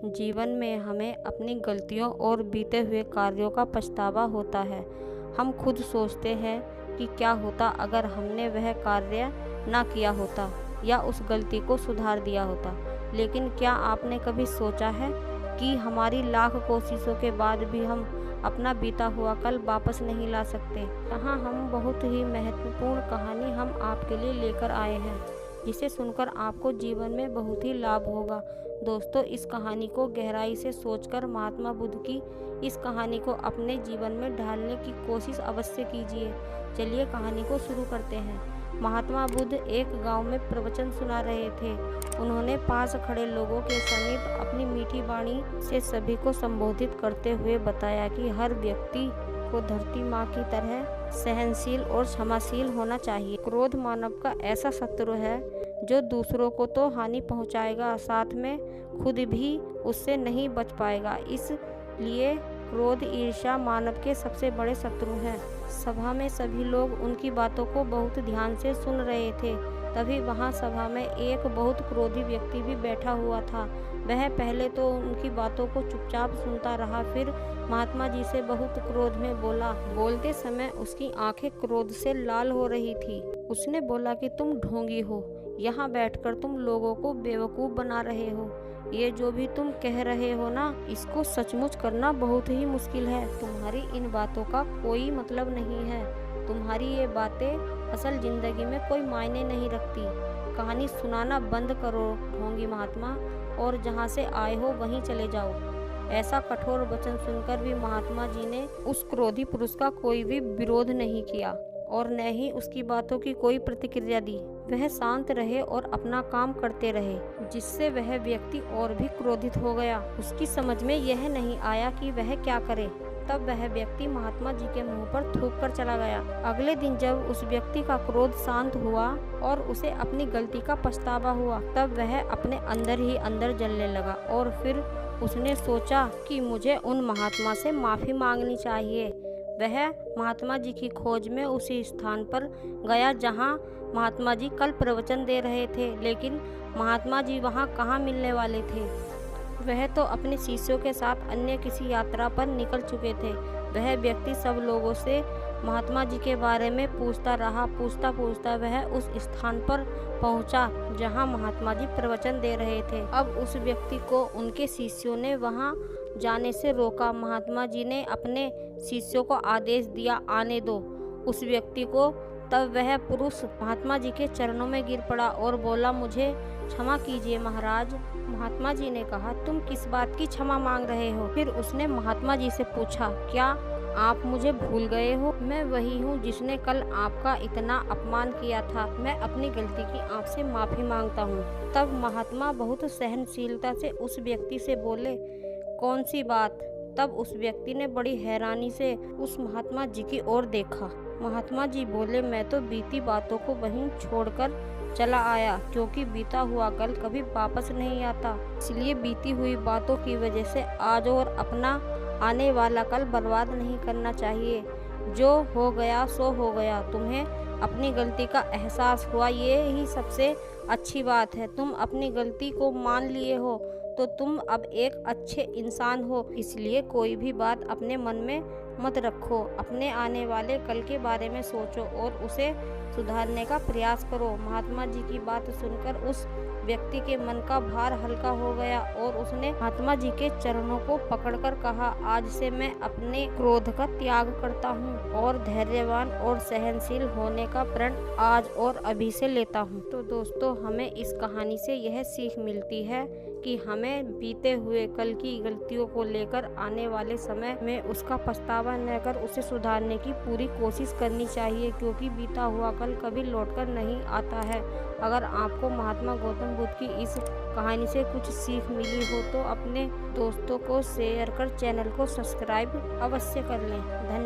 जीवन में हमें अपनी गलतियों और बीते हुए कार्यों का पछतावा होता है। हम खुद सोचते हैं कि क्या होता अगर हमने वह कार्य ना किया होता या उस गलती को सुधार दिया होता। लेकिन क्या आपने कभी सोचा है कि हमारी लाख कोशिशों के बाद भी हम अपना बीता हुआ कल वापस नहीं ला सकते। यहाँ हम बहुत ही महत्वपूर्ण कहानी हम आपके लिए लेकर आए हैं, जिसे सुनकर आपको जीवन में बहुत ही लाभ होगा। दोस्तों, इस कहानी को गहराई से सोचकर महात्मा बुद्ध की इस कहानी को अपने जीवन में ढालने की कोशिश अवश्य कीजिए। चलिए कहानी को शुरू करते हैं। महात्मा बुद्ध एक गांव में प्रवचन सुना रहे थे। उन्होंने पास खड़े लोगों के समीप अपनी मीठी वाणी से सभी को संबोधित करते हुए बताया कि हर व्यक्ति को धरती माँ की तरह सहनशील और क्षमाशील होना चाहिए। क्रोध मानव का ऐसा शत्रु है जो दूसरों को तो हानि पहुँचाएगा, साथ में खुद भी उससे नहीं बच पाएगा। इसलिए क्रोध ईर्ष्या मानव के सबसे बड़े शत्रु हैं। सभा में सभी लोग उनकी बातों को बहुत ध्यान से सुन रहे थे। तभी वहाँ सभा में एक बहुत क्रोधी व्यक्ति भी बैठा हुआ था। वह पहले तो उनकी बातों को चुपचाप सुनता रहा, फिर महात्मा जी से बहुत क्रोध में बोला। बोलते समय उसकी आंखें क्रोध से लाल हो रही थी। उसने बोला कि तुम ढोंगी हो, यहाँ बैठकर तुम लोगों को बेवकूफ़ बना रहे हो। ये जो भी तुम कह रहे हो ना, इसको सचमुच करना बहुत ही मुश्किल है। तुम्हारी इन बातों का कोई मतलब नहीं है। तुम्हारी ये बातें असल जिंदगी में कोई मायने नहीं रखती। कहानी सुनाना बंद करो ढोंगी महात्मा, और जहाँ से आए हो वहीं चले जाओ। ऐसा कठोर वचन सुनकर भी महात्मा जी ने उस क्रोधी पुरुष का कोई भी विरोध नहीं किया और न ही उसकी बातों की कोई प्रतिक्रिया दी। वह शांत रहे और अपना काम करते रहे, जिससे वह व्यक्ति और भी क्रोधित हो गया। उसकी समझ में यह नहीं आया कि वह क्या करे। तब वह व्यक्ति महात्मा जी के मुंह पर थूक कर चला गया। अगले दिन जब उस व्यक्ति का क्रोध शांत हुआ और उसे अपनी गलती का पछतावा हुआ, तब वह अपने अंदर ही अंदर जलने लगा और फिर उसने सोचा कि मुझे उन महात्मा से माफ़ी मांगनी चाहिए। वह महात्मा जी की खोज में उसी स्थान पर गया जहां महात्मा जी कल प्रवचन दे रहे थे, लेकिन महात्मा जी वहां कहां मिलने वाले थे। वह तो अपने शिष्यों के साथ अन्य किसी यात्रा पर निकल चुके थे। वह व्यक्ति सब लोगों से महात्मा जी के बारे में पूछता रहा। पूछता पूछता वह उस स्थान पर पहुंचा जहां महात्मा जी प्रवचन दे रहे थे। अब उस व्यक्ति को उनके शिष्यों ने वहां जाने से रोका। महात्मा जी ने अपने शिष्यों को आदेश दिया, आने दो उस व्यक्ति को। तब वह पुरुष महात्मा जी के चरणों में गिर पड़ा और बोला, मुझे क्षमा कीजिए महाराज। महात्मा जी ने कहा, तुम किस बात की क्षमा मांग रहे हो? फिर उसने महात्मा जी से पूछा, क्या आप मुझे भूल गए हो? मैं वही हूँ जिसने कल आपका इतना अपमान किया था। मैं अपनी गलती की आपसे माफ़ी मांगता हूँ। तब महात्मा बहुत सहनशीलता से उस व्यक्ति से बोले, कौन सी बात? तब उस व्यक्ति ने बड़ी हैरानी से उस महात्मा जी की ओर देखा। महात्मा जी बोले, मैं तो बीती बातों को वहीं छोड़कर चला आया, क्योंकि बीता हुआ कल कभी वापस नहीं आता। इसलिए बीती हुई बातों की वजह से आज और अपना आने वाला कल बर्बाद नहीं करना चाहिए। जो हो गया सो हो गया। तुम्हें अपनी गलती का एहसास हुआ, ये ही सबसे अच्छी बात है। तुम अपनी गलती को मान लिए हो तो तुम अब एक अच्छे इंसान हो। इसलिए कोई भी बात अपने मन में मत रखो। अपने आने वाले कल के बारे में सोचो और उसे सुधारने का प्रयास करो। महात्मा जी की बात सुनकर उस व्यक्ति के मन का भार हल्का हो गया और उसने महात्मा जी के चरणों को पकड़कर कहा, आज से मैं अपने क्रोध का त्याग करता हूँ और धैर्यवान और सहनशील होने का प्रण आज और अभी से लेता हूँ। तो दोस्तों, हमें इस कहानी से यह सीख मिलती है कि हमें बीते हुए कल की गलतियों को लेकर आने वाले समय में उसका पछतावा न कर उसे सुधारने की पूरी कोशिश करनी चाहिए, क्योंकि बीता हुआ कल कभी लौटकर नहीं आता है। अगर आपको महात्मा गौतम बुद्ध की इस कहानी से कुछ सीख मिली हो तो अपने दोस्तों को शेयर कर चैनल को सब्सक्राइब अवश्य कर लें। धन्यवाद।